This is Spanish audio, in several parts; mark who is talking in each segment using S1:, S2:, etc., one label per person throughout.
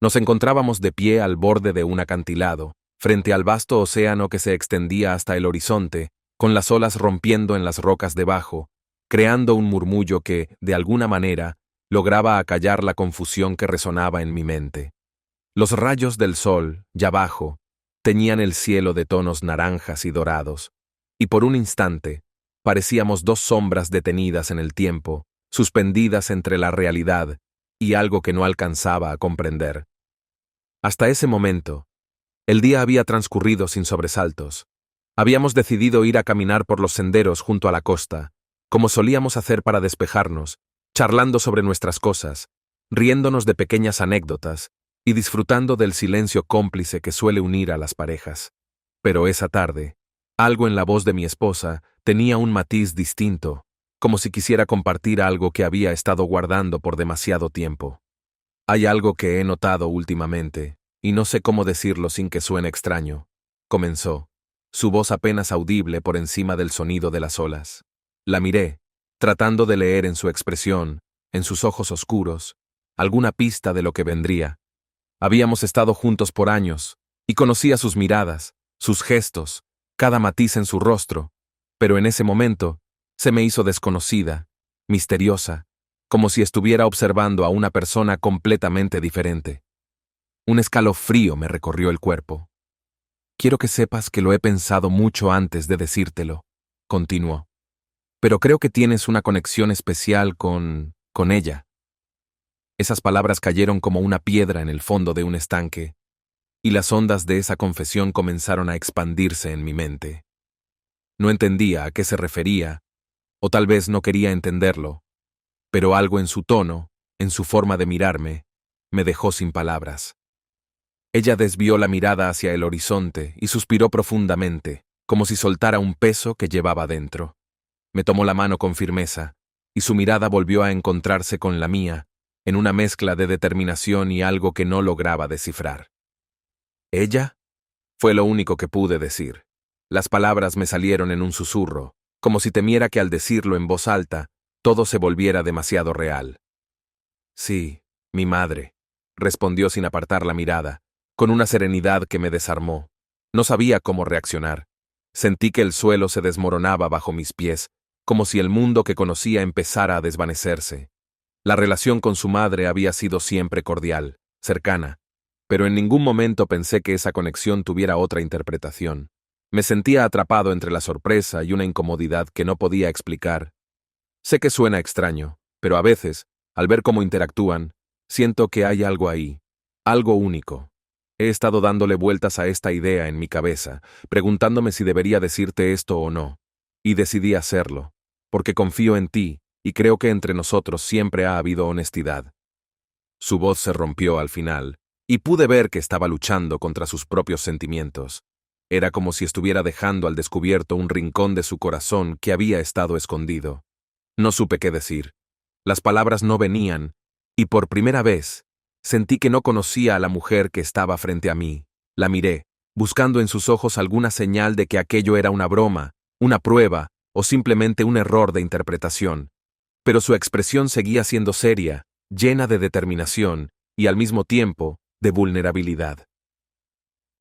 S1: Nos encontrábamos de pie al borde de un acantilado, frente al vasto océano que se extendía hasta el horizonte, con las olas rompiendo en las rocas debajo, creando un murmullo que, de alguna manera, lograba acallar la confusión que resonaba en mi mente. Los rayos del sol, ya abajo, teñían el cielo de tonos naranjas y dorados, y por un instante, parecíamos dos sombras detenidas en el tiempo, suspendidas entre la realidad y algo que no alcanzaba a comprender. Hasta ese momento, el día había transcurrido sin sobresaltos. Habíamos decidido ir a caminar por los senderos junto a la costa, como solíamos hacer para despejarnos, charlando sobre nuestras cosas, riéndonos de pequeñas anécdotas y disfrutando del silencio cómplice que suele unir a las parejas. Pero esa tarde, algo en la voz de mi esposa tenía un matiz distinto, como si quisiera compartir algo que había estado guardando por demasiado tiempo. Hay algo que he notado últimamente, y no sé cómo decirlo sin que suene extraño, comenzó, su voz apenas audible por encima del sonido de las olas. La miré, tratando de leer en su expresión, en sus ojos oscuros, alguna pista de lo que vendría. Habíamos estado juntos por años, y conocía sus miradas, sus gestos, cada matiz en su rostro, pero en ese momento se me hizo desconocida, misteriosa, como si estuviera observando a una persona completamente diferente. Un escalofrío me recorrió el cuerpo. Quiero que sepas que lo he pensado mucho antes de decírtelo, continuó. Pero creo que tienes una conexión especial con ella. Esas palabras cayeron como una piedra en el fondo de un estanque, y las ondas de esa confesión comenzaron a expandirse en mi mente. No entendía a qué se refería, o tal vez no quería entenderlo, pero algo en su tono, en su forma de mirarme, me dejó sin palabras. Ella desvió la mirada hacia el horizonte y suspiró profundamente, como si soltara un peso que llevaba dentro. Me tomó la mano con firmeza, y su mirada volvió a encontrarse con la mía, en una mezcla de determinación y algo que no lograba descifrar. ¿Ella? Fue lo único que pude decir. Las palabras me salieron en un susurro, como si temiera que al decirlo en voz alta, todo se volviera demasiado real. Sí, mi madre, respondió sin apartar la mirada, con una serenidad que me desarmó. No sabía cómo reaccionar. Sentí que el suelo se desmoronaba bajo mis pies, como si el mundo que conocía empezara a desvanecerse. La relación con su madre había sido siempre cordial, cercana, pero en ningún momento pensé que esa conexión tuviera otra interpretación. Me sentía atrapado entre la sorpresa y una incomodidad que no podía explicar. Sé que suena extraño, pero a veces, al ver cómo interactúan, siento que hay algo ahí, algo único. He estado dándole vueltas a esta idea en mi cabeza, preguntándome si debería decirte esto o no, y decidí hacerlo, porque confío en ti y creo que entre nosotros siempre ha habido honestidad. Su voz se rompió al final, y pude ver que estaba luchando contra sus propios sentimientos. Era como si estuviera dejando al descubierto un rincón de su corazón que había estado escondido. No supe qué decir. Las palabras no venían, y por primera vez, sentí que no conocía a la mujer que estaba frente a mí. La miré, buscando en sus ojos alguna señal de que aquello era una broma, una prueba, o simplemente un error de interpretación. Pero su expresión seguía siendo seria, llena de determinación, y al mismo tiempo, de vulnerabilidad.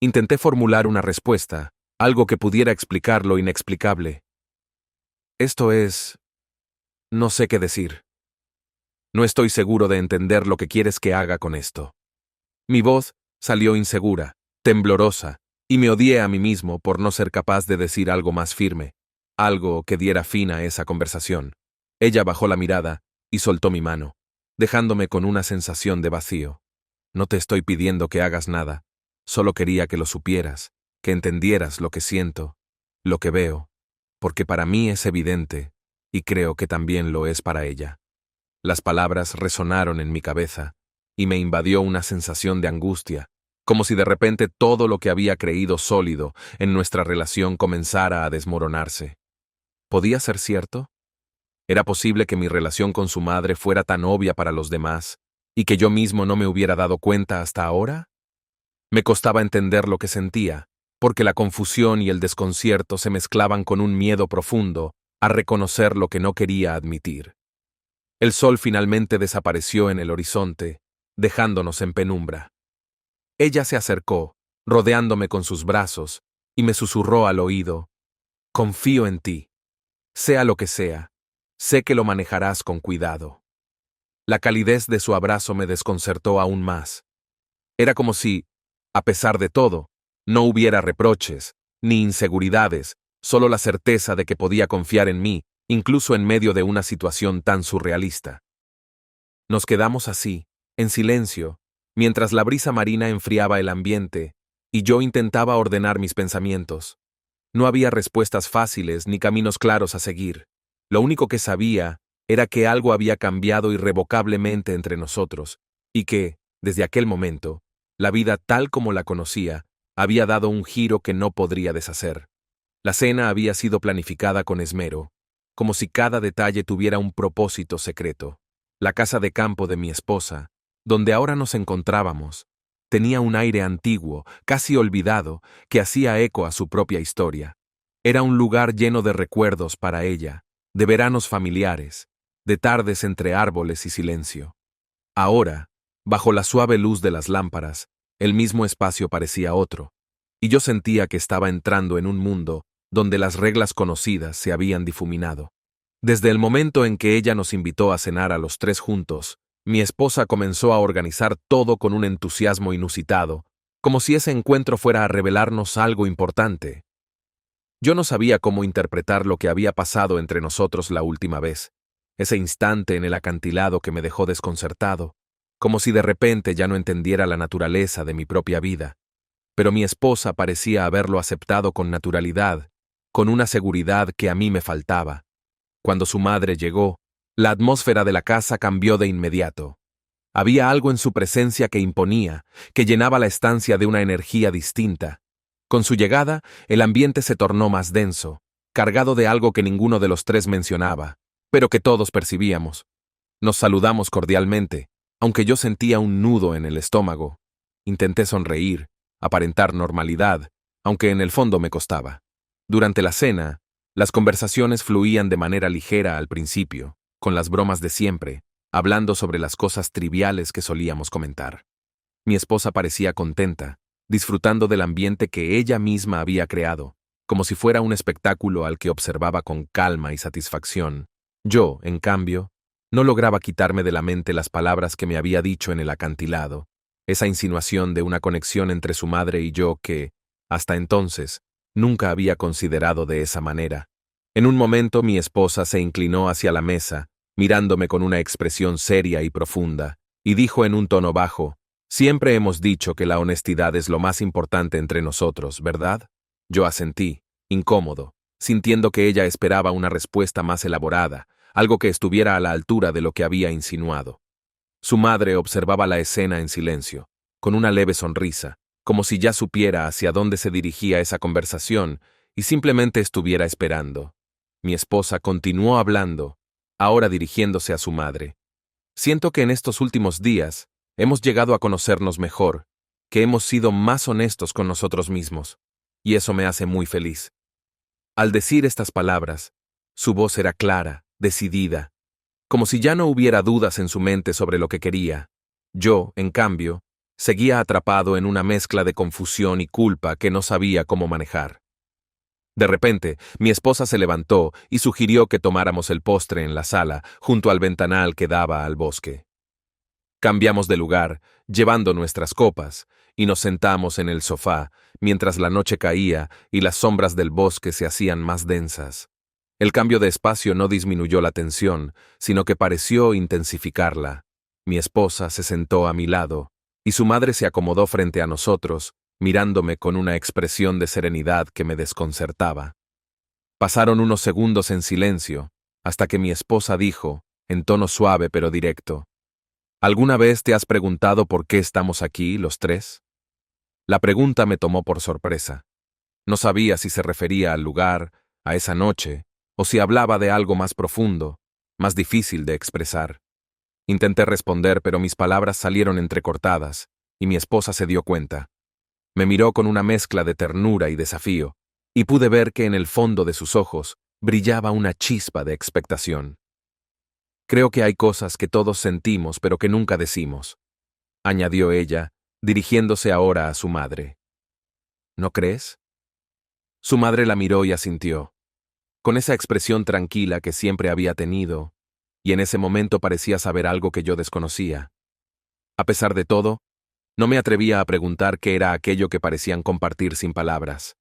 S1: Intenté formular una respuesta, algo que pudiera explicar lo inexplicable. Esto es... no sé qué decir. No estoy seguro de entender lo que quieres que haga con esto. Mi voz salió insegura, temblorosa, y me odié a mí mismo por no ser capaz de decir algo más firme, algo que diera fin a esa conversación. Ella bajó la mirada y soltó mi mano, dejándome con una sensación de vacío. No te estoy pidiendo que hagas nada, solo quería que lo supieras, que entendieras lo que siento, lo que veo, porque para mí es evidente, y creo que también lo es para ella. Las palabras resonaron en mi cabeza, y me invadió una sensación de angustia, como si de repente todo lo que había creído sólido en nuestra relación comenzara a desmoronarse. ¿Podía ser cierto? ¿Era posible que mi relación con su madre fuera tan obvia para los demás, y que yo mismo no me hubiera dado cuenta hasta ahora? Me costaba entender lo que sentía, porque la confusión y el desconcierto se mezclaban con un miedo profundo a reconocer lo que no quería admitir. El sol finalmente desapareció en el horizonte, dejándonos en penumbra. Ella se acercó, rodeándome con sus brazos, y me susurró al oído: confío en ti. Sea lo que sea, sé que lo manejarás con cuidado. La calidez de su abrazo me desconcertó aún más. Era como si, a pesar de todo, no hubiera reproches, ni inseguridades, solo la certeza de que podía confiar en mí, incluso en medio de una situación tan surrealista. Nos quedamos así, en silencio, mientras la brisa marina enfriaba el ambiente, y yo intentaba ordenar mis pensamientos. No había respuestas fáciles ni caminos claros a seguir. Lo único que sabía era que algo había cambiado irrevocablemente entre nosotros, y que, desde aquel momento, la vida tal como la conocía había dado un giro que no podría deshacer. La cena había sido planificada con esmero, como si cada detalle tuviera un propósito secreto. La casa de campo de mi esposa, donde ahora nos encontrábamos, tenía un aire antiguo, casi olvidado, que hacía eco a su propia historia. Era un lugar lleno de recuerdos para ella, de veranos familiares, de tardes entre árboles y silencio. Ahora, bajo la suave luz de las lámparas, el mismo espacio parecía otro, y yo sentía que estaba entrando en un mundo donde las reglas conocidas se habían difuminado. Desde el momento en que ella nos invitó a cenar a los tres juntos, mi esposa comenzó a organizar todo con un entusiasmo inusitado, como si ese encuentro fuera a revelarnos algo importante. Yo no sabía cómo interpretar lo que había pasado entre nosotros la última vez, ese instante en el acantilado que me dejó desconcertado, como si de repente ya no entendiera la naturaleza de mi propia vida. Pero mi esposa parecía haberlo aceptado con naturalidad, con una seguridad que a mí me faltaba. Cuando su madre llegó, la atmósfera de la casa cambió de inmediato. Había algo en su presencia que imponía, que llenaba la estancia de una energía distinta. Con su llegada, el ambiente se tornó más denso, cargado de algo que ninguno de los tres mencionaba, pero que todos percibíamos. Nos saludamos cordialmente, aunque yo sentía un nudo en el estómago. Intenté sonreír, aparentar normalidad, aunque en el fondo me costaba. Durante la cena, las conversaciones fluían de manera ligera al principio, con las bromas de siempre, hablando sobre las cosas triviales que solíamos comentar. Mi esposa parecía contenta, disfrutando del ambiente que ella misma había creado, como si fuera un espectáculo al que observaba con calma y satisfacción. Yo, en cambio, no lograba quitarme de la mente las palabras que me había dicho en el acantilado, esa insinuación de una conexión entre su madre y yo que, hasta entonces, nunca había considerado de esa manera. En un momento mi esposa se inclinó hacia la mesa, mirándome con una expresión seria y profunda, y dijo en un tono bajo: siempre hemos dicho que la honestidad es lo más importante entre nosotros, ¿verdad? Yo asentí, incómodo, sintiendo que ella esperaba una respuesta más elaborada, algo que estuviera a la altura de lo que había insinuado. Su madre observaba la escena en silencio, con una leve sonrisa, como si ya supiera hacia dónde se dirigía esa conversación y simplemente estuviera esperando. Mi esposa continuó hablando, ahora dirigiéndose a su madre. Siento que en estos últimos días hemos llegado a conocernos mejor, que hemos sido más honestos con nosotros mismos, y eso me hace muy feliz. Al decir estas palabras, su voz era clara, decidida, como si ya no hubiera dudas en su mente sobre lo que quería. Yo, en cambio, seguía atrapado en una mezcla de confusión y culpa que no sabía cómo manejar. De repente, mi esposa se levantó y sugirió que tomáramos el postre en la sala, junto al ventanal que daba al bosque. Cambiamos de lugar, llevando nuestras copas, y nos sentamos en el sofá, mientras la noche caía y las sombras del bosque se hacían más densas. El cambio de espacio no disminuyó la tensión, sino que pareció intensificarla. Mi esposa se sentó a mi lado, y su madre se acomodó frente a nosotros, mirándome con una expresión de serenidad que me desconcertaba. Pasaron unos segundos en silencio, hasta que mi esposa dijo, en tono suave pero directo: ¿alguna vez te has preguntado por qué estamos aquí, los tres? La pregunta me tomó por sorpresa. No sabía si se refería al lugar, a esa noche, o si hablaba de algo más profundo, más difícil de expresar. Intenté responder, pero mis palabras salieron entrecortadas, y mi esposa se dio cuenta. Me miró con una mezcla de ternura y desafío, y pude ver que en el fondo de sus ojos brillaba una chispa de expectación. Creo que hay cosas que todos sentimos pero que nunca decimos, añadió ella, dirigiéndose ahora a su madre. ¿No crees? Su madre la miró y asintió, con esa expresión tranquila que siempre había tenido, y en ese momento parecía saber algo que yo desconocía. A pesar de todo, no me atrevía a preguntar qué era aquello que parecían compartir sin palabras.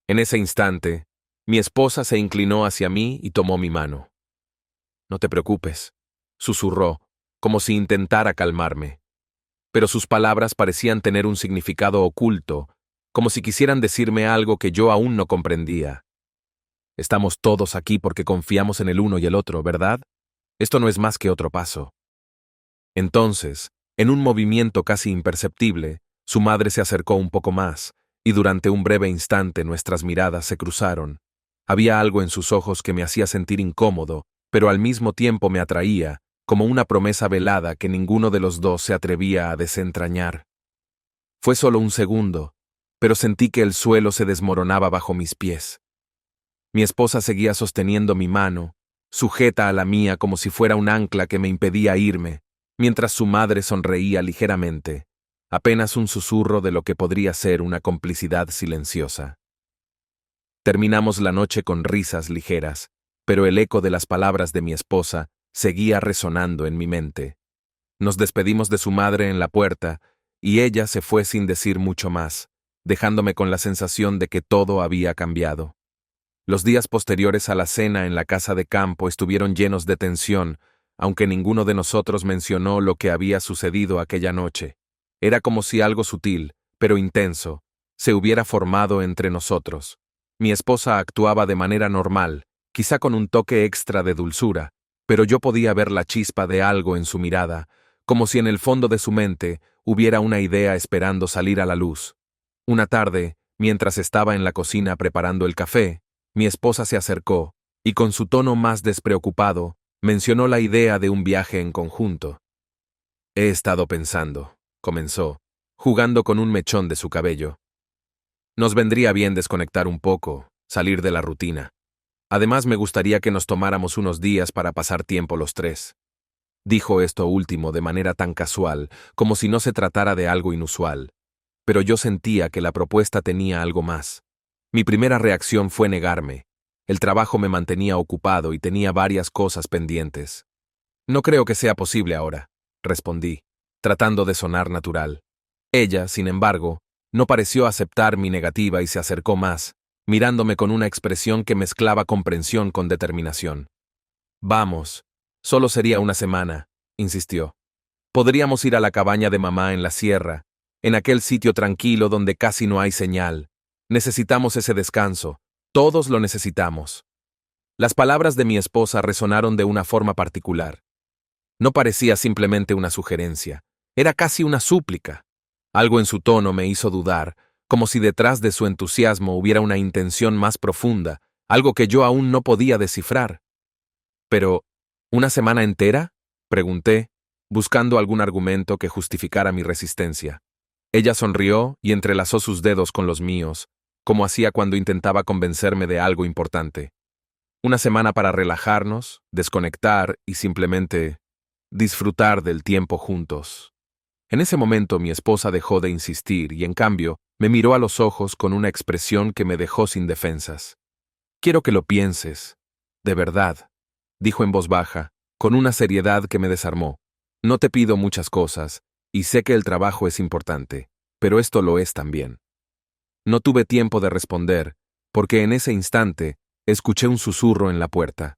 S1: En ese instante, mi esposa se inclinó hacia mí y tomó mi mano. «No te preocupes», susurró, como si intentara calmarme. Pero sus palabras parecían tener un significado oculto, como si quisieran decirme algo que yo aún no comprendía. «Estamos todos aquí porque confiamos en el uno y el otro, ¿verdad? Esto no es más que otro paso». Entonces, en un movimiento casi imperceptible, su madre se acercó un poco más, y durante un breve instante nuestras miradas se cruzaron. Había algo en sus ojos que me hacía sentir incómodo, pero al mismo tiempo me atraía, como una promesa velada que ninguno de los dos se atrevía a desentrañar. Fue solo un segundo, pero sentí que el suelo se desmoronaba bajo mis pies. Mi esposa seguía sosteniendo mi mano, sujeta a la mía como si fuera un ancla que me impedía irme, mientras su madre sonreía ligeramente, apenas un susurro de lo que podría ser una complicidad silenciosa. Terminamos la noche con risas ligeras, pero el eco de las palabras de mi esposa seguía resonando en mi mente. Nos despedimos de su madre en la puerta, y ella se fue sin decir mucho más, dejándome con la sensación de que todo había cambiado. Los días posteriores a la cena en la casa de campo estuvieron llenos de tensión, aunque ninguno de nosotros mencionó lo que había sucedido aquella noche. Era como si algo sutil, pero intenso, se hubiera formado entre nosotros. Mi esposa actuaba de manera normal, quizá con un toque extra de dulzura, pero yo podía ver la chispa de algo en su mirada, como si en el fondo de su mente hubiera una idea esperando salir a la luz. Una tarde, mientras estaba en la cocina preparando el café, mi esposa se acercó, y con su tono más despreocupado, mencionó la idea de un viaje en conjunto. «He estado pensando», comenzó, jugando con un mechón de su cabello. «Nos vendría bien desconectar un poco, salir de la rutina. Además, me gustaría que nos tomáramos unos días para pasar tiempo los tres». Dijo esto último de manera tan casual, como si no se tratara de algo inusual. Pero yo sentía que la propuesta tenía algo más. Mi primera reacción fue negarme. El trabajo me mantenía ocupado y tenía varias cosas pendientes. «No creo que sea posible ahora», respondí, tratando de sonar natural. Ella, sin embargo, no pareció aceptar mi negativa y se acercó más, mirándome con una expresión que mezclaba comprensión con determinación. «Vamos, solo sería una semana», insistió. «Podríamos ir a la cabaña de mamá en la sierra, en aquel sitio tranquilo donde casi no hay señal. Necesitamos ese descanso, todos lo necesitamos». Las palabras de mi esposa resonaron de una forma particular. No parecía simplemente una sugerencia, era casi una súplica. Algo en su tono me hizo dudar, como si detrás de su entusiasmo hubiera una intención más profunda, algo que yo aún no podía descifrar. «Pero, ¿una semana entera?», pregunté, buscando algún argumento que justificara mi resistencia. Ella sonrió y entrelazó sus dedos con los míos, como hacía cuando intentaba convencerme de algo importante. Una semana para relajarnos, desconectar y simplemente disfrutar del tiempo juntos. En ese momento mi esposa dejó de insistir y, en cambio, me miró a los ojos con una expresión que me dejó sin defensas. «Quiero que lo pienses, de verdad», dijo en voz baja, con una seriedad que me desarmó. «No te pido muchas cosas, y sé que el trabajo es importante, pero esto lo es también». No tuve tiempo de responder, porque en ese instante escuché un susurro en la puerta.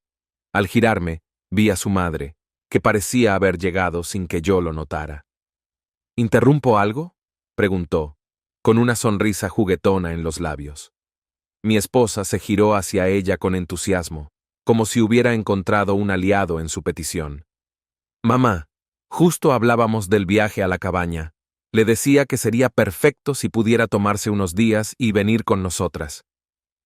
S1: Al girarme, vi a su madre, que parecía haber llegado sin que yo lo notara. «¿Interrumpo algo?», preguntó, con una sonrisa juguetona en los labios. Mi esposa se giró hacia ella con entusiasmo, como si hubiera encontrado un aliado en su petición. «Mamá, justo hablábamos del viaje a la cabaña. Le decía que sería perfecto si pudiera tomarse unos días y venir con nosotras».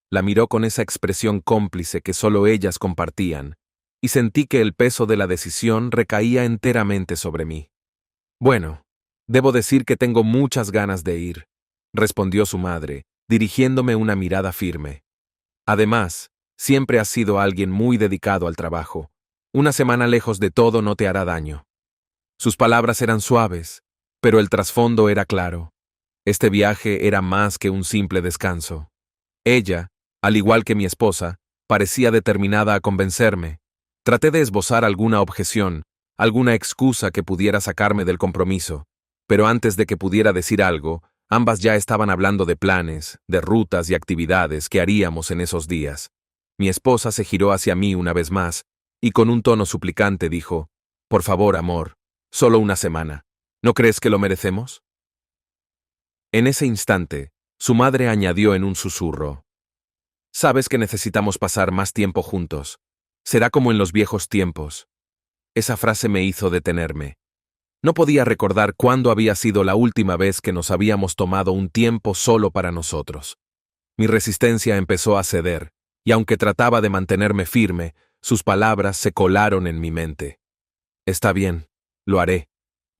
S1: La miró con esa expresión cómplice que solo ellas compartían, y sentí que el peso de la decisión recaía enteramente sobre mí. «Bueno, debo decir que tengo muchas ganas de ir», respondió su madre, dirigiéndome una mirada firme. «Además, siempre has sido alguien muy dedicado al trabajo. Una semana lejos de todo no te hará daño». Sus palabras eran suaves, Pero el trasfondo era claro. Este viaje era más que un simple descanso. Ella, al igual que mi esposa, parecía determinada a convencerme. Traté de esbozar alguna objeción, alguna excusa que pudiera sacarme del compromiso, pero antes de que pudiera decir algo, ambas ya estaban hablando de planes, de rutas y actividades que haríamos en esos días. Mi esposa se giró hacia mí una vez más, y con un tono suplicante dijo: «Por favor, amor, solo una semana. ¿No crees que lo merecemos?». En ese instante, su madre añadió en un susurro: «Sabes que necesitamos pasar más tiempo juntos. Será como en los viejos tiempos». Esa frase me hizo detenerme. No podía recordar cuándo había sido la última vez que nos habíamos tomado un tiempo solo para nosotros. Mi resistencia empezó a ceder, y aunque trataba de mantenerme firme, sus palabras se colaron en mi mente. «Está bien, lo haré»,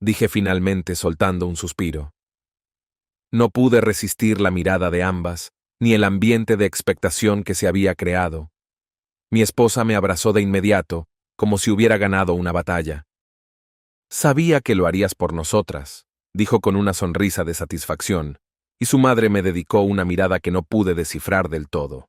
S1: dije finalmente soltando un suspiro. No pude resistir la mirada de ambas, ni el ambiente de expectación que se había creado. Mi esposa me abrazó de inmediato, como si hubiera ganado una batalla. «Sabía que lo harías por nosotras», dijo con una sonrisa de satisfacción, y su madre me dedicó una mirada que no pude descifrar del todo.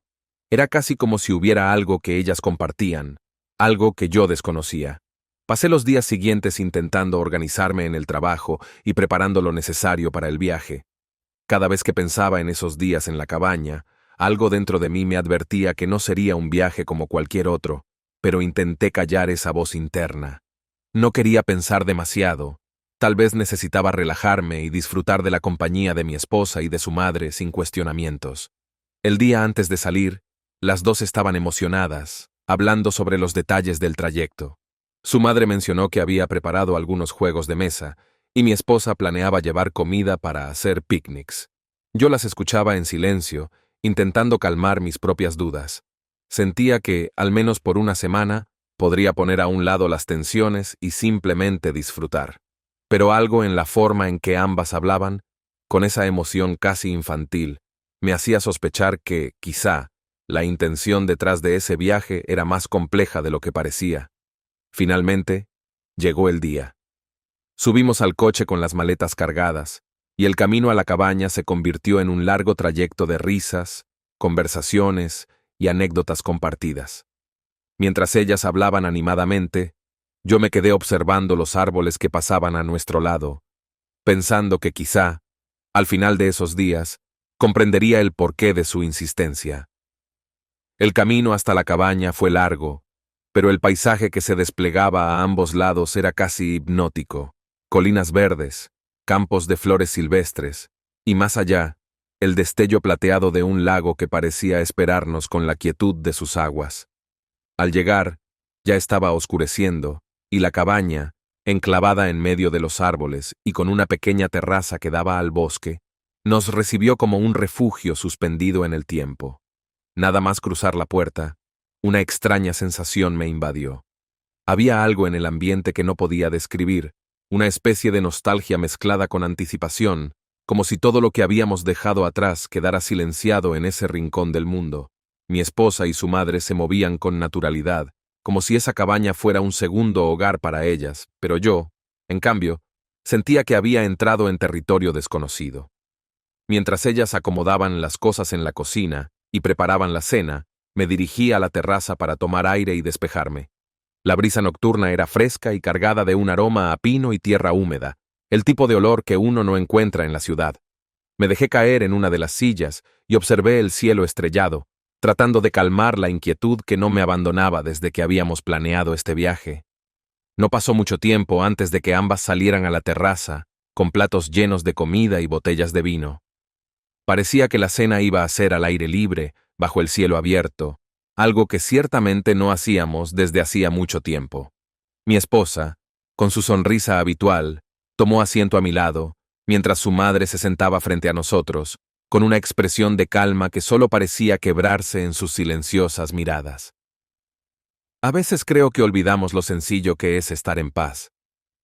S1: Era casi como si hubiera algo que ellas compartían, algo que yo desconocía. Pasé los días siguientes intentando organizarme en el trabajo y preparando lo necesario para el viaje. Cada vez que pensaba en esos días en la cabaña, algo dentro de mí me advertía que no sería un viaje como cualquier otro, pero intenté callar esa voz interna. No quería pensar demasiado. Tal vez necesitaba relajarme y disfrutar de la compañía de mi esposa y de su madre sin cuestionamientos. El día antes de salir, las dos estaban emocionadas, hablando sobre los detalles del trayecto. Su madre mencionó que había preparado algunos juegos de mesa, y mi esposa planeaba llevar comida para hacer picnics. Yo las escuchaba en silencio, intentando calmar mis propias dudas. Sentía que, al menos por una semana, podría poner a un lado las tensiones y simplemente disfrutar. Pero algo en la forma en que ambas hablaban, con esa emoción casi infantil, me hacía sospechar que, quizá, la intención detrás de ese viaje era más compleja de lo que parecía. Finalmente, llegó el día. Subimos al coche con las maletas cargadas, y el camino a la cabaña se convirtió en un largo trayecto de risas, conversaciones y anécdotas compartidas. Mientras ellas hablaban animadamente, yo me quedé observando los árboles que pasaban a nuestro lado, pensando que quizá, al final de esos días, comprendería el porqué de su insistencia. El camino hasta la cabaña fue largo, pero el paisaje que se desplegaba a ambos lados era casi hipnótico. Colinas verdes, campos de flores silvestres, y más allá, el destello plateado de un lago que parecía esperarnos con la quietud de sus aguas. Al llegar, ya estaba oscureciendo, y la cabaña, enclavada en medio de los árboles y con una pequeña terraza que daba al bosque, nos recibió como un refugio suspendido en el tiempo. Nada más cruzar la puerta, una extraña sensación me invadió. Había algo en el ambiente que no podía describir, una especie de nostalgia mezclada con anticipación, como si todo lo que habíamos dejado atrás quedara silenciado en ese rincón del mundo. Mi esposa y su madre se movían con naturalidad, como si esa cabaña fuera un segundo hogar para ellas, pero yo, en cambio, sentía que había entrado en territorio desconocido. Mientras ellas acomodaban las cosas en la cocina y preparaban la cena, me dirigí a la terraza para tomar aire y despejarme. La brisa nocturna era fresca y cargada de un aroma a pino y tierra húmeda, el tipo de olor que uno no encuentra en la ciudad. Me dejé caer en una de las sillas y observé el cielo estrellado, tratando de calmar la inquietud que no me abandonaba desde que habíamos planeado este viaje. No pasó mucho tiempo antes de que ambas salieran a la terraza, con platos llenos de comida y botellas de vino. Parecía que la cena iba a ser al aire libre, bajo el cielo abierto, algo que ciertamente no hacíamos desde hacía mucho tiempo. Mi esposa, con su sonrisa habitual, tomó asiento a mi lado, mientras su madre se sentaba frente a nosotros, con una expresión de calma que solo parecía quebrarse en sus silenciosas miradas. «A veces creo que olvidamos lo sencillo que es estar en paz»,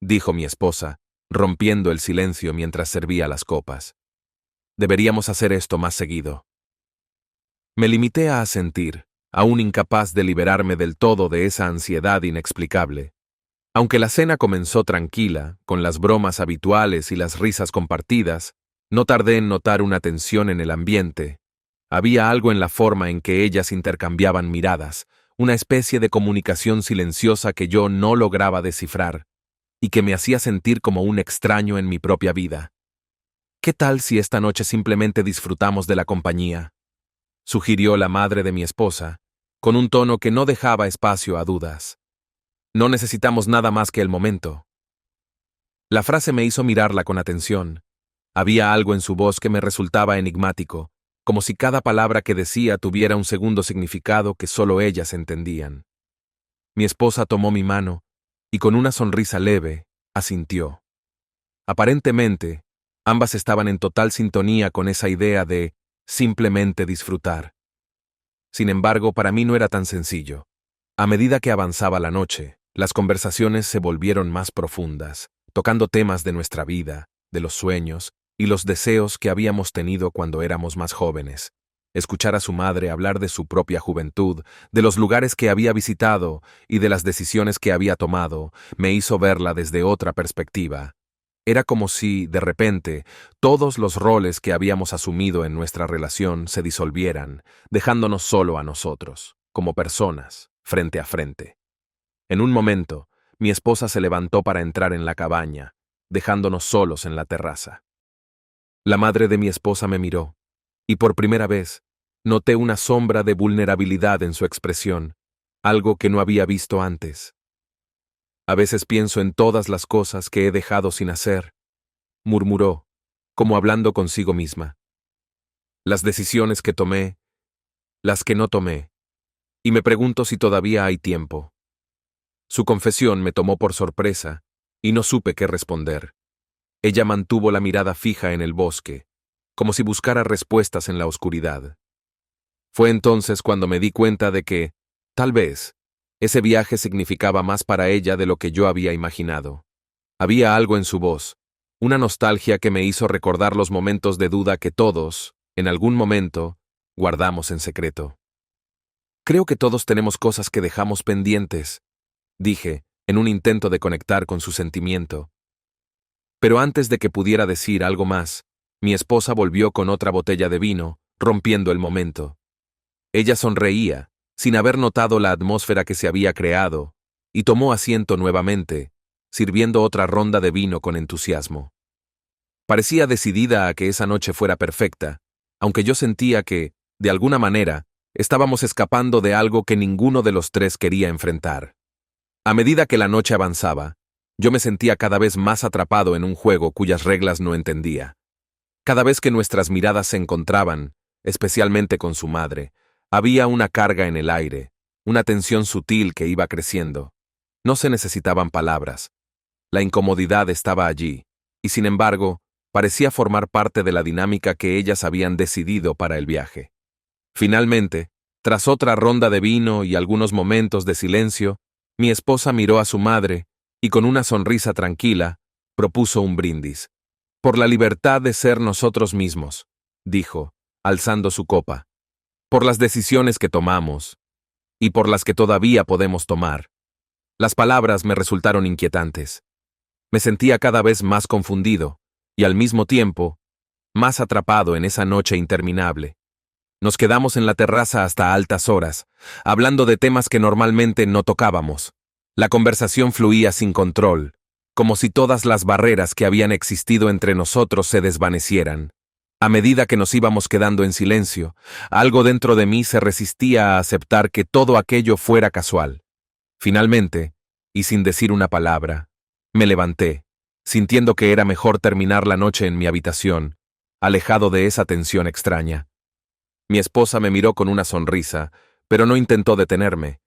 S1: dijo mi esposa, rompiendo el silencio mientras servía las copas. «Deberíamos hacer esto más seguido». Me limité a asentir, aún incapaz de liberarme del todo de esa ansiedad inexplicable. Aunque la cena comenzó tranquila, con las bromas habituales y las risas compartidas, no tardé en notar una tensión en el ambiente. Había algo en la forma en que ellas intercambiaban miradas, una especie de comunicación silenciosa que yo no lograba descifrar, y que me hacía sentir como un extraño en mi propia vida. ¿Qué tal si esta noche simplemente disfrutamos de la compañía?, sugirió la madre de mi esposa, con un tono que no dejaba espacio a dudas. No necesitamos nada más que el momento. La frase me hizo mirarla con atención. Había algo en su voz que me resultaba enigmático, como si cada palabra que decía tuviera un segundo significado que solo ellas entendían. Mi esposa tomó mi mano y con una sonrisa leve, asintió. Aparentemente, ambas estaban en total sintonía con esa idea de simplemente disfrutar. Sin embargo, para mí no era tan sencillo. A medida que avanzaba la noche, las conversaciones se volvieron más profundas, tocando temas de nuestra vida, de los sueños y los deseos que habíamos tenido cuando éramos más jóvenes. Escuchar a su madre hablar de su propia juventud, de los lugares que había visitado y de las decisiones que había tomado, me hizo verla desde otra perspectiva. Era como si, de repente, todos los roles que habíamos asumido en nuestra relación se disolvieran, dejándonos solo a nosotros, como personas, frente a frente. En un momento, mi esposa se levantó para entrar en la cabaña, dejándonos solos en la terraza. La madre de mi esposa me miró, y por primera vez, noté una sombra de vulnerabilidad en su expresión, algo que no había visto antes. A veces pienso en todas las cosas que he dejado sin hacer, murmuró, como hablando consigo misma. Las decisiones que tomé, las que no tomé, y me pregunto si todavía hay tiempo. Su confesión me tomó por sorpresa, y no supe qué responder. Ella mantuvo la mirada fija en el bosque, como si buscara respuestas en la oscuridad. Fue entonces cuando me di cuenta de que, tal vez, ese viaje significaba más para ella de lo que yo había imaginado. Había algo en su voz, una nostalgia que me hizo recordar los momentos de duda que todos, en algún momento, guardamos en secreto. Creo que todos tenemos cosas que dejamos pendientes, dije, en un intento de conectar con su sentimiento. Pero antes de que pudiera decir algo más, mi esposa volvió con otra botella de vino, rompiendo el momento. Ella sonreía, sin haber notado la atmósfera que se había creado, y tomó asiento nuevamente, sirviendo otra ronda de vino con entusiasmo. Parecía decidida a que esa noche fuera perfecta, aunque yo sentía que, de alguna manera, estábamos escapando de algo que ninguno de los tres quería enfrentar. A medida que la noche avanzaba, yo me sentía cada vez más atrapado en un juego cuyas reglas no entendía. Cada vez que nuestras miradas se encontraban, especialmente con su madre, había una carga en el aire, una tensión sutil que iba creciendo. No se necesitaban palabras. La incomodidad estaba allí, y sin embargo, parecía formar parte de la dinámica que ellas habían decidido para el viaje. Finalmente, tras otra ronda de vino y algunos momentos de silencio, mi esposa miró a su madre y con una sonrisa tranquila, propuso un brindis. Por la libertad de ser nosotros mismos, dijo, alzando su copa. Por las decisiones que tomamos, y por las que todavía podemos tomar. Las palabras me resultaron inquietantes. Me sentía cada vez más confundido, y al mismo tiempo, más atrapado en esa noche interminable. Nos quedamos en la terraza hasta altas horas, hablando de temas que normalmente no tocábamos. La conversación fluía sin control, como si todas las barreras que habían existido entre nosotros se desvanecieran. A medida que nos íbamos quedando en silencio, algo dentro de mí se resistía a aceptar que todo aquello fuera casual. Finalmente, y sin decir una palabra, me levanté, sintiendo que era mejor terminar la noche en mi habitación, alejado de esa tensión extraña. Mi esposa me miró con una sonrisa, pero no intentó detenerme.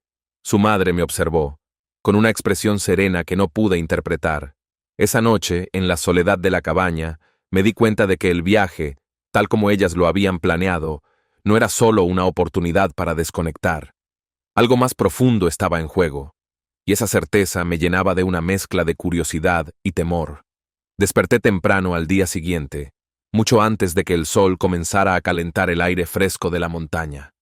S1: Su madre me observó, con una expresión serena que no pude interpretar. Esa noche, en la soledad de la cabaña, me di cuenta de que el viaje, tal como ellas lo habían planeado, no era solo una oportunidad para desconectar. Algo más profundo estaba en juego, y esa certeza me llenaba de una mezcla de curiosidad y temor. Desperté temprano al día siguiente, mucho antes de que el sol comenzara a calentar el aire fresco de la montaña.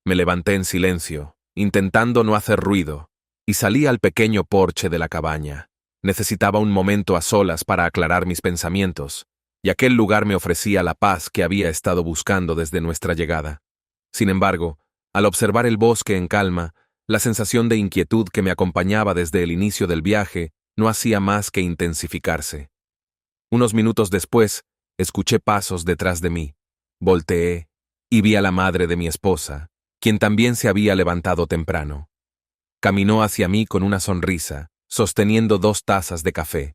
S1: Me levanté en silencio, intentando no hacer ruido, y salí al pequeño porche de la cabaña. Necesitaba un momento a solas para aclarar mis pensamientos, y aquel lugar me ofrecía la paz que había estado buscando desde nuestra llegada. Sin embargo, al observar el bosque en calma, la sensación de inquietud que me acompañaba desde el inicio del viaje no hacía más que intensificarse. Unos minutos después, escuché pasos detrás de mí. Volteé y vi a la madre de mi esposa, quien también se había levantado temprano. Caminó hacia mí con una sonrisa, sosteniendo 2 tazas de café.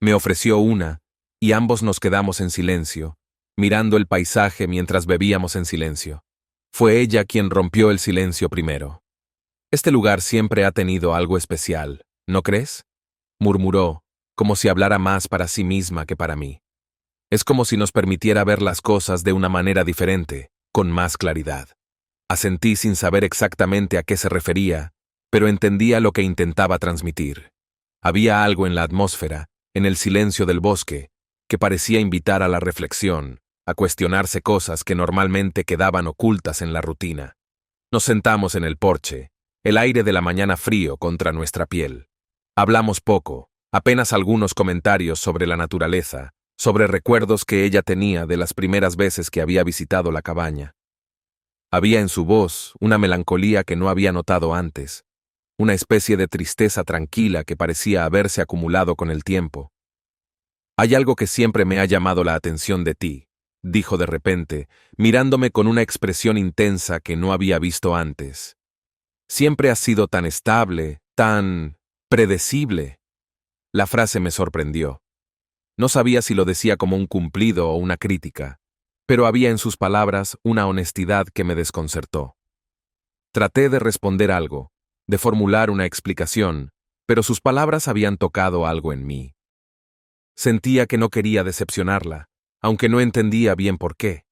S1: Me ofreció una, y ambos nos quedamos en silencio, mirando el paisaje mientras bebíamos en silencio. Fue ella quien rompió el silencio primero. Este lugar siempre ha tenido algo especial, ¿no crees? Murmuró, como si hablara más para sí misma que para mí. Es como si nos permitiera ver las cosas de una manera diferente, con más claridad. Asentí sin saber exactamente a qué se refería, pero entendía lo que intentaba transmitir. Había algo en la atmósfera, en el silencio del bosque, que parecía invitar a la reflexión, a cuestionarse cosas que normalmente quedaban ocultas en la rutina. Nos sentamos en el porche, el aire de la mañana frío contra nuestra piel. Hablamos poco, apenas algunos comentarios sobre la naturaleza, sobre recuerdos que ella tenía de las primeras veces que había visitado la cabaña. Había en su voz una melancolía que no había notado antes, una especie de tristeza tranquila que parecía haberse acumulado con el tiempo. «Hay algo que siempre me ha llamado la atención de ti», dijo de repente, mirándome con una expresión intensa que no había visto antes. «Siempre has sido tan estable, tan predecible». La frase me sorprendió. No sabía si lo decía como un cumplido o una crítica, pero había en sus palabras una honestidad que me desconcertó. Traté de responder algo, de formular una explicación, pero sus palabras habían tocado algo en mí. Sentía que no quería decepcionarla, aunque no entendía bien por qué.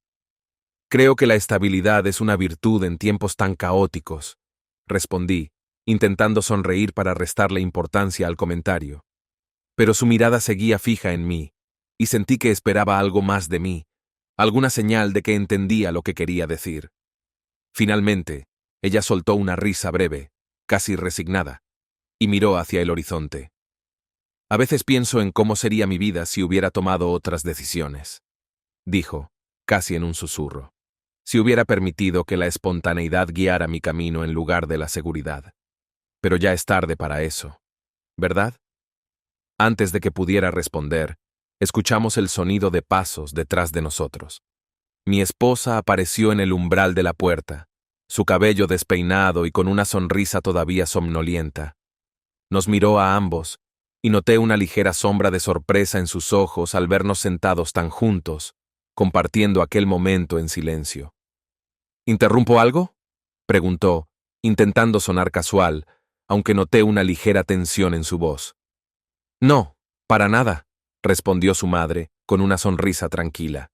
S1: «Creo que la estabilidad es una virtud en tiempos tan caóticos», respondí, intentando sonreír para restarle importancia al comentario. Pero su mirada seguía fija en mí, y sentí que esperaba algo más de mí, alguna señal de que entendía lo que quería decir. Finalmente, ella soltó una risa breve, casi resignada, y miró hacia el horizonte. «A veces pienso en cómo sería mi vida si hubiera tomado otras decisiones», dijo, casi en un susurro. «Si hubiera permitido que la espontaneidad guiara mi camino en lugar de la seguridad. Pero ya es tarde para eso, ¿verdad?». Antes de que pudiera responder, escuchamos el sonido de pasos detrás de nosotros. Mi esposa apareció en el umbral de la puerta, su cabello despeinado y con una sonrisa todavía somnolienta. Nos miró a ambos, y noté una ligera sombra de sorpresa en sus ojos al vernos sentados tan juntos, compartiendo aquel momento en silencio. «¿Interrumpo algo?», preguntó, intentando sonar casual, aunque noté una ligera tensión en su voz. «No, para nada», respondió su madre, con una sonrisa tranquila.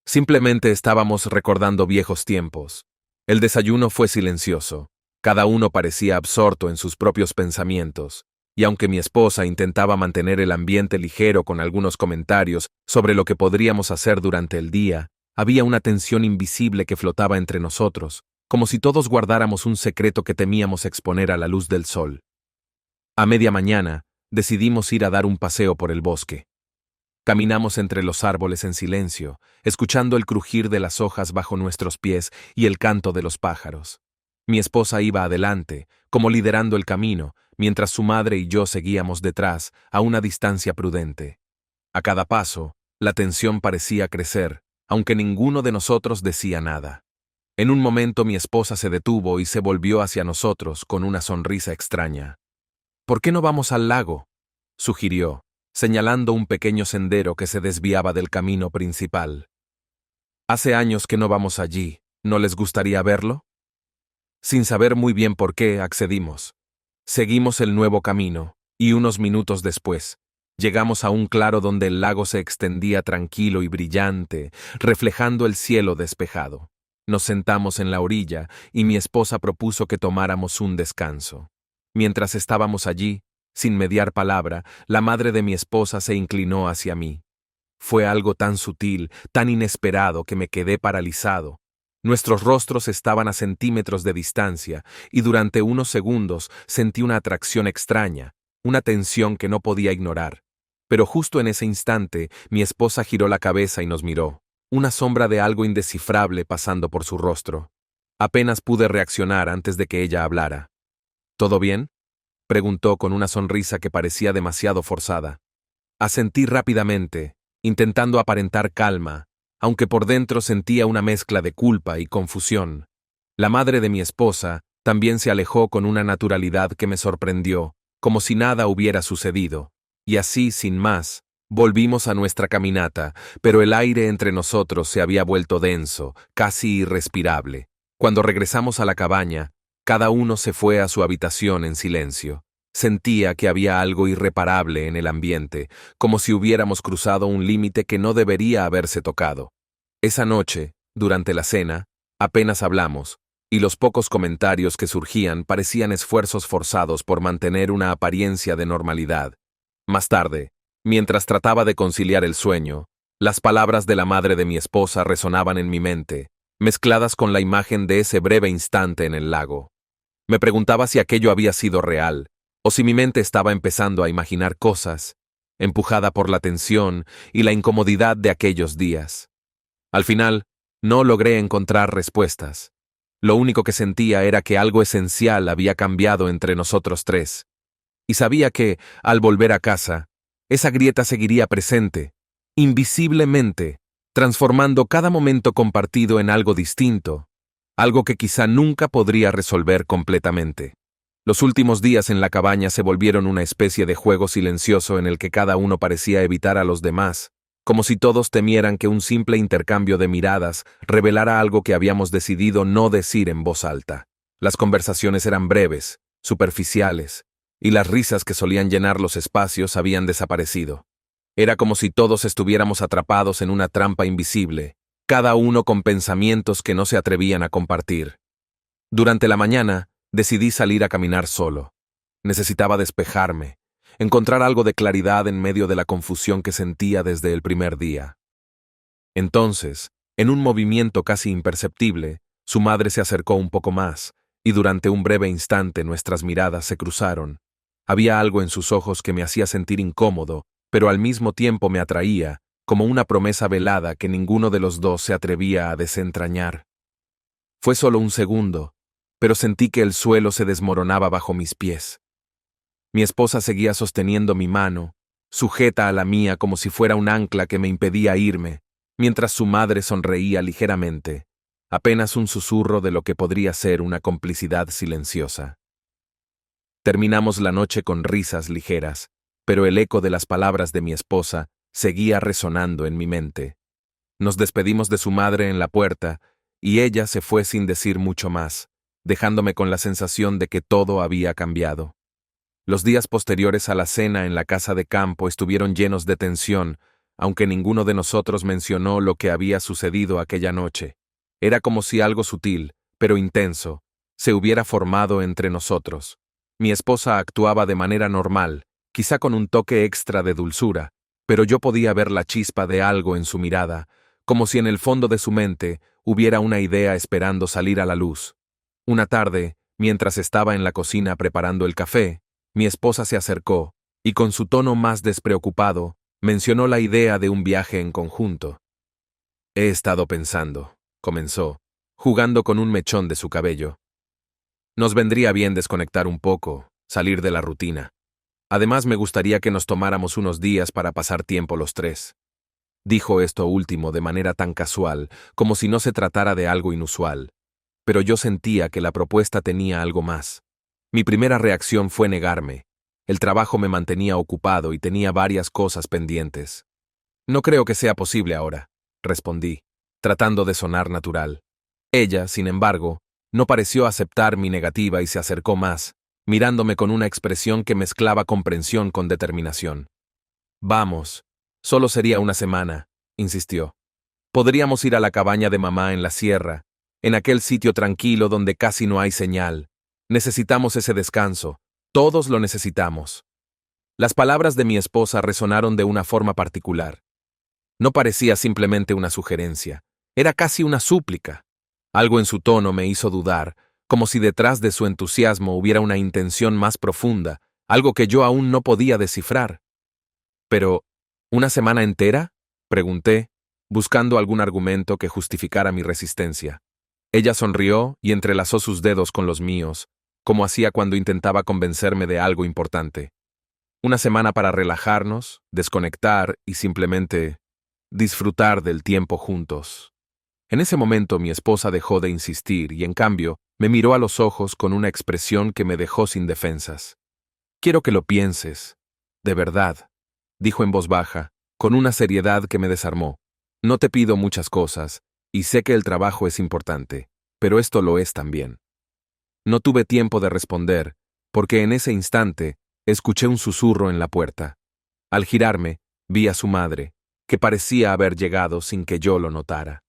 S1: «Simplemente estábamos recordando viejos tiempos». El desayuno fue silencioso. Cada uno parecía absorto en sus propios pensamientos, y aunque mi esposa intentaba mantener el ambiente ligero con algunos comentarios sobre lo que podríamos hacer durante el día, había una tensión invisible que flotaba entre nosotros, como si todos guardáramos un secreto que temíamos exponer a la luz del sol. A media mañana, decidimos ir a dar un paseo por el bosque. Caminamos entre los árboles en silencio, escuchando el crujir de las hojas bajo nuestros pies y el canto de los pájaros. Mi esposa iba adelante, como liderando el camino, mientras su madre y yo seguíamos detrás, a una distancia prudente. A cada paso, la tensión parecía crecer, aunque ninguno de nosotros decía nada. En un momento mi esposa se detuvo y se volvió hacia nosotros con una sonrisa extraña. «¿Por qué no vamos al lago?», sugirió, señalando un pequeño sendero que se desviaba del camino principal. «Hace años que no vamos allí, ¿no les gustaría verlo?». Sin saber muy bien por qué, accedimos. Seguimos el nuevo camino, y unos minutos después, llegamos a un claro donde el lago se extendía tranquilo y brillante, reflejando el cielo despejado. Nos sentamos en la orilla, y mi esposa propuso que tomáramos un descanso. Mientras estábamos allí, sin mediar palabra, la madre de mi esposa se inclinó hacia mí. Fue algo tan sutil, tan inesperado que me quedé paralizado. Nuestros rostros estaban a centímetros de distancia, y durante unos segundos sentí una atracción extraña, una tensión que no podía ignorar. Pero justo en ese instante, mi esposa giró la cabeza y nos miró, una sombra de algo indescifrable pasando por su rostro. Apenas pude reaccionar antes de que ella hablara. ¿Todo bien?, preguntó con una sonrisa que parecía demasiado forzada. Asentí rápidamente, intentando aparentar calma, aunque por dentro sentía una mezcla de culpa y confusión. La madre de mi esposa también se alejó con una naturalidad que me sorprendió, como si nada hubiera sucedido. Y así, sin más, volvimos a nuestra caminata, pero el aire entre nosotros se había vuelto denso, casi irrespirable. Cuando regresamos a la cabaña, cada uno se fue a su habitación en silencio. Sentía que había algo irreparable en el ambiente, como si hubiéramos cruzado un límite que no debería haberse tocado. Esa noche, durante la cena, apenas hablamos, y los pocos comentarios que surgían parecían esfuerzos forzados por mantener una apariencia de normalidad. Más tarde, mientras trataba de conciliar el sueño, las palabras de la madre de mi esposa resonaban en mi mente, mezcladas con la imagen de ese breve instante en el lago. Me preguntaba si aquello había sido real, o si mi mente estaba empezando a imaginar cosas, empujada por la tensión y la incomodidad de aquellos días. Al final, no logré encontrar respuestas. Lo único que sentía era que algo esencial había cambiado entre nosotros tres. Y sabía que, al volver a casa, esa grieta seguiría presente, invisiblemente, transformando cada momento compartido en algo distinto, algo que quizá nunca podría resolver completamente. Los últimos días en la cabaña se volvieron una especie de juego silencioso en el que cada uno parecía evitar a los demás, como si todos temieran que un simple intercambio de miradas revelara algo que habíamos decidido no decir en voz alta. Las conversaciones eran breves, superficiales, y las risas que solían llenar los espacios habían desaparecido. Era como si todos estuviéramos atrapados en una trampa invisible, cada uno con pensamientos que no se atrevían a compartir. Durante la mañana, decidí salir a caminar solo. Necesitaba despejarme, encontrar algo de claridad en medio de la confusión que sentía desde el primer día. Entonces, en un movimiento casi imperceptible, su madre se acercó un poco más, y durante un breve instante nuestras miradas se cruzaron. Había algo en sus ojos que me hacía sentir incómodo, pero al mismo tiempo me atraía, como una promesa velada que ninguno de los dos se atrevía a desentrañar. Fue solo un segundo, pero sentí que el suelo se desmoronaba bajo mis pies. Mi esposa seguía sosteniendo mi mano, sujeta a la mía como si fuera un ancla que me impedía irme, mientras su madre sonreía ligeramente, apenas un susurro de lo que podría ser una complicidad silenciosa. Terminamos la noche con risas ligeras, pero el eco de las palabras de mi esposa seguía resonando en mi mente. Nos despedimos de su madre en la puerta, y ella se fue sin decir mucho más, dejándome con la sensación de que todo había cambiado. Los días posteriores a la cena en la casa de campo estuvieron llenos de tensión, aunque ninguno de nosotros mencionó lo que había sucedido aquella noche. Era como si algo sutil, pero intenso, se hubiera formado entre nosotros. Mi esposa actuaba de manera normal, quizá con un toque extra de dulzura, pero yo podía ver la chispa de algo en su mirada, como si en el fondo de su mente hubiera una idea esperando salir a la luz. Una tarde, mientras estaba en la cocina preparando el café, mi esposa se acercó, y con su tono más despreocupado, mencionó la idea de un viaje en conjunto. He estado pensando, comenzó, jugando con un mechón de su cabello. Nos vendría bien desconectar un poco, salir de la rutina. Además, me gustaría que nos tomáramos unos días para pasar tiempo los tres. Dijo esto último de manera tan casual, como si no se tratara de algo inusual. Pero yo sentía que la propuesta tenía algo más. Mi primera reacción fue negarme. El trabajo me mantenía ocupado y tenía varias cosas pendientes. No creo que sea posible ahora, respondí, tratando de sonar natural. Ella, sin embargo, no pareció aceptar mi negativa y se acercó más, mirándome con una expresión que mezclaba comprensión con determinación. Vamos, solo sería una semana, insistió. Podríamos ir a la cabaña de mamá en la sierra, en aquel sitio tranquilo donde casi no hay señal. Necesitamos ese descanso, todos lo necesitamos. Las palabras de mi esposa resonaron de una forma particular. No parecía simplemente una sugerencia, era casi una súplica. Algo en su tono me hizo dudar, como si detrás de su entusiasmo hubiera una intención más profunda, algo que yo aún no podía descifrar. Pero, ¿una semana entera?, pregunté, buscando algún argumento que justificara mi resistencia. Ella sonrió y entrelazó sus dedos con los míos, como hacía cuando intentaba convencerme de algo importante. Una semana para relajarnos, desconectar y simplemente disfrutar del tiempo juntos. En ese momento mi esposa dejó de insistir y, en cambio, me miró a los ojos con una expresión que me dejó sin defensas. Quiero que lo pienses, de verdad, dijo en voz baja, con una seriedad que me desarmó. No te pido muchas cosas, y sé que el trabajo es importante, pero esto lo es también. No tuve tiempo de responder, porque en ese instante escuché un susurro en la puerta. Al girarme, vi a su madre, que parecía haber llegado sin que yo lo notara.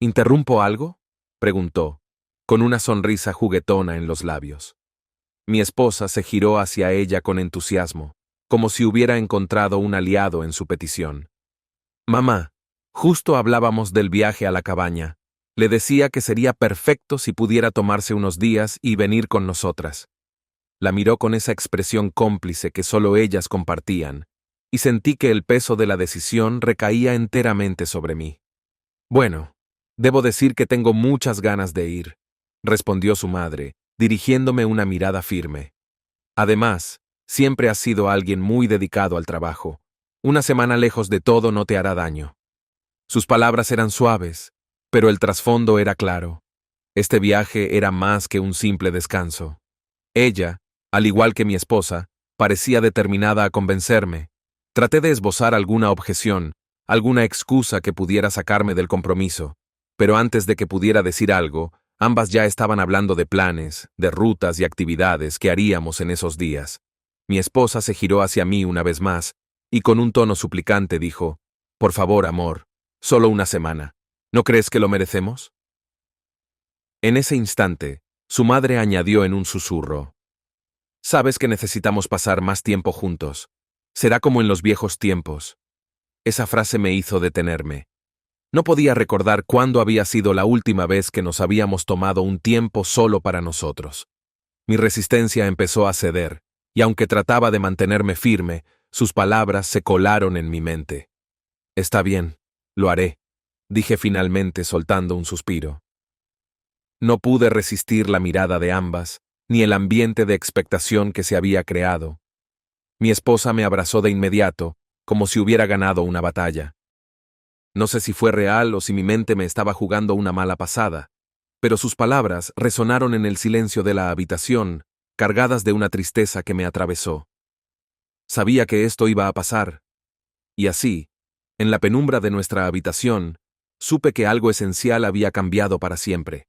S1: ¿Interrumpo algo?, preguntó, con una sonrisa juguetona en los labios. Mi esposa se giró hacia ella con entusiasmo, como si hubiera encontrado un aliado en su petición. Mamá, justo hablábamos del viaje a la cabaña. Le decía que sería perfecto si pudiera tomarse unos días y venir con nosotras. La miró con esa expresión cómplice que solo ellas compartían, y sentí que el peso de la decisión recaía enteramente sobre mí. Bueno, debo decir que tengo muchas ganas de ir, respondió su madre, dirigiéndome una mirada firme. Además, siempre has sido alguien muy dedicado al trabajo. Una semana lejos de todo no te hará daño. Sus palabras eran suaves, pero el trasfondo era claro. Este viaje era más que un simple descanso. Ella, al igual que mi esposa, parecía determinada a convencerme. Traté de esbozar alguna objeción, alguna excusa que pudiera sacarme del compromiso, pero antes de que pudiera decir algo, ambas ya estaban hablando de planes, de rutas y actividades que haríamos en esos días. Mi esposa se giró hacia mí una vez más, y con un tono suplicante dijo, «Por favor, amor, solo una semana. ¿No crees que lo merecemos?». En ese instante, su madre añadió en un susurro, «Sabes que necesitamos pasar más tiempo juntos. Será como en los viejos tiempos». Esa frase me hizo detenerme. No podía recordar cuándo había sido la última vez que nos habíamos tomado un tiempo solo para nosotros. Mi resistencia empezó a ceder, y aunque trataba de mantenerme firme, sus palabras se colaron en mi mente. «Está bien, lo haré», dije finalmente soltando un suspiro. No pude resistir la mirada de ambas, ni el ambiente de expectación que se había creado. Mi esposa me abrazó de inmediato, como si hubiera ganado una batalla. No sé si fue real o si mi mente me estaba jugando una mala pasada, pero sus palabras resonaron en el silencio de la habitación, cargadas de una tristeza que me atravesó. Sabía que esto iba a pasar, y así, en la penumbra de nuestra habitación, supe que algo esencial había cambiado para siempre.